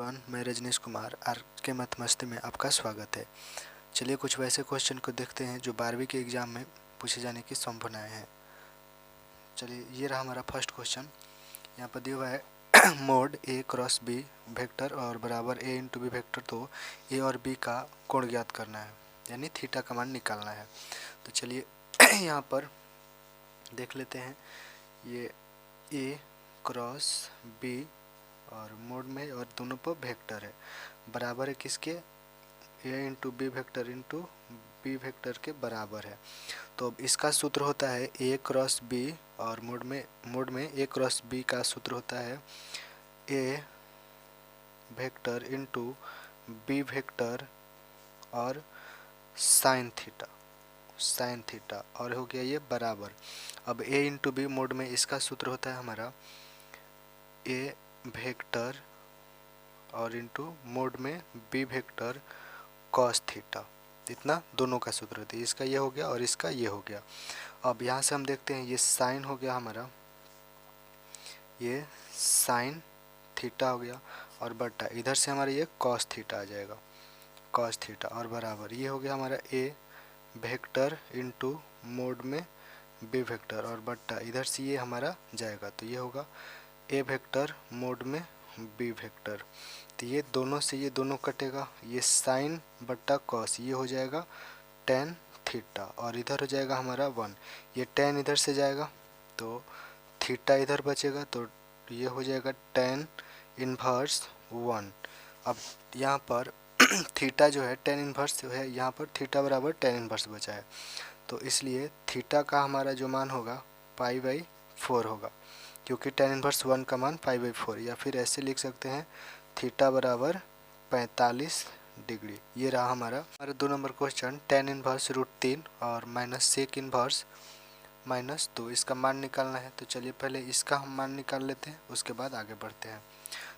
Everyone, मैं Rajneesh Kumar are के math मस्ती में आपका स्वागत है। चलिए कुछ वैसे क्वेश्चन को देखते हैं जो 12वीं के एग्ज़ाम में पूछे जाने की संभावनाएं हैं। चलिए ये रहा हमारा फर्स्ट क्वेश्चन। यहाँ पर दिया हुआ है मोड ए क्रॉस बी वेक्टर और बराबर ए इंटू बी वेक्टर, तो ए और बी का कोण ज्ञात करना है, यानी थीटा का मान निकालना है। तो चलिए यहाँ पर देख लेते हैं। ये ए क्रॉस बी और मोड में और दोनों पर वेक्टर है, बराबर है किसके, A into B vector into B vector के बराबर है। तो अब इसका सूत्र होता है ए क्रॉस बी और मोड में ए क्रॉस बी का सूत्र होता है A vector into B vector और साइन थीटा और हो गया ये बराबर। अब ए इंटू बी मोड में इसका सूत्र होता है हमारा ए वेक्टर और इंटू मोड में बी वेक्टर कॉस थीटा, इतना दोनों का सूत्र होता है। इसका ये हो गया और इसका ये हो गया। अब यहाँ से हम देखते हैं ये साइन हो गया हमारा, ये साइन थीटा हो गया और बटा इधर से हमारा ये कॉस थीटा आ जाएगा, कॉस थीटा और बराबर ये हो गया हमारा ए वेक्टर इंटू मोड में बी वेक्टर और बटा इधर से ये हमारा जाएगा, तो ये होगा ए वेक्टर मोड में बी वेक्टर। तो ये दोनों से ये दोनों कटेगा, ये साइन बट्टा कॉस ये हो जाएगा टेन थीटा और इधर हो जाएगा हमारा 1। ये टेन इधर से जाएगा तो थीटा इधर बचेगा, तो ये हो जाएगा टेन इन्वर्स 1। अब यहाँ पर थीटा जो है टेन इन्वर्स है, यहाँ पर थीटा बराबर टेन इन्वर्स बचा है, तो इसलिए थीटा का हमारा जो मान होगा पाई/4 होगा, क्योंकि टेन इन्वर्स 1 का मान पाई/4। या फिर ऐसे लिख सकते हैं थीटा बराबर 45 डिग्री। ये रहा हमारा 2 नंबर क्वेश्चन। टेन इन्वर्स √3 और माइनस सेक इन्वर्स -2, इसका मान निकालना है। तो चलिए पहले इसका हम मान निकाल लेते हैं, उसके बाद आगे बढ़ते हैं।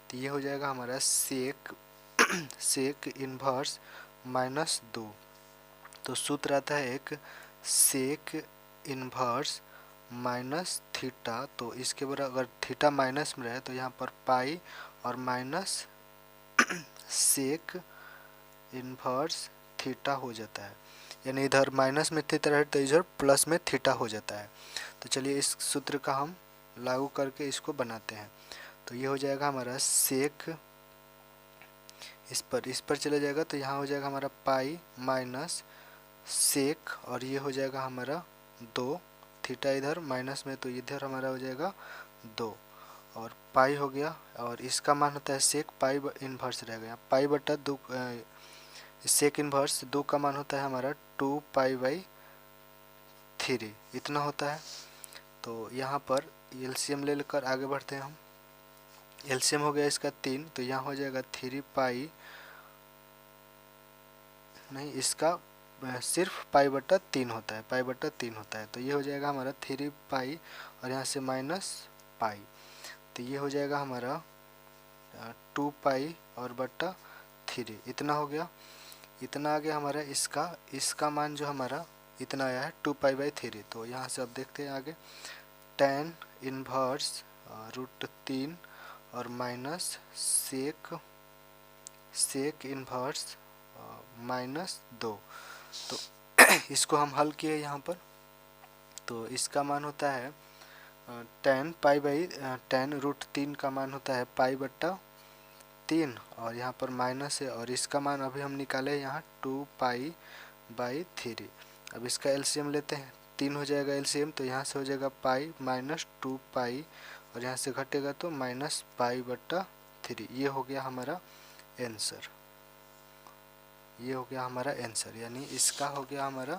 तो ये हो जाएगा हमारा सेक इन्वर्स -2। तो सूत्र आता है एक सेक इन्वर्स माइनस थीटा, तो इसके बराबर अगर थीटा माइनस में रहे तो यहाँ पर पाई और माइनस सेक इन्वर्स थीटा हो जाता है, यानी इधर माइनस में थीटा रहे तो इधर प्लस में थीटा हो जाता है। तो चलिए इस सूत्र का हम लागू करके इसको बनाते हैं। तो ये हो जाएगा हमारा सेक, इस पर चला जाएगा तो यहाँ हो जाएगा हमारा पाई माइनस सेक और ये हो जाएगा हमारा 2, थीटा इधर माइनस में तो इधर हमारा हो जाएगा 2 और पाई हो गया और इसका मान होता है सेक पाई इन्वर्स रहेगा, यहाँ पाई बटा 2, सेक इन्वर्स 2 का मान होता है हमारा 2 पाई/3, इतना होता है। तो यहाँ पर एलसीएम ले लेकर आगे बढ़ते हैं हम। एलसीएम हो गया इसका 3, तो यहाँ हो जाएगा 3 पाई, नहीं इसका सिर्फ पाई/3 होता है, पाई/3 होता है। तो ये हो जाएगा हमारा 3 पाई और यहाँ से माइनस पाई, तो ये हो जाएगा हमारा 2 पाई और बट्टा 3, इतना हो गया। इतना आ गया हमारा इसका मान जो हमारा इतना आया है 2 पाई/3। तो यहाँ से अब देखते हैं आगे, टेन इन्वर्स √3 और माइनस सेक इन्वर्स -2। तो इसको हम हल किए यहाँ पर, तो इसका मान होता है 10 √3 का मान होता है पाई/3 और यहाँ पर माइनस है और इसका मान अभी हम निकाले यहाँ 2 पाई/3। अब इसका एलसीएम लेते हैं, 3 हो जाएगा एलसीएम, तो यहाँ से हो जाएगा पाई माइनस 2 पाई और यहाँ से घटेगा तो माइनस पाई/3। ये हो गया हमारा आंसर, ये हो गया हमारा आंसर, यानी इसका हो गया हमारा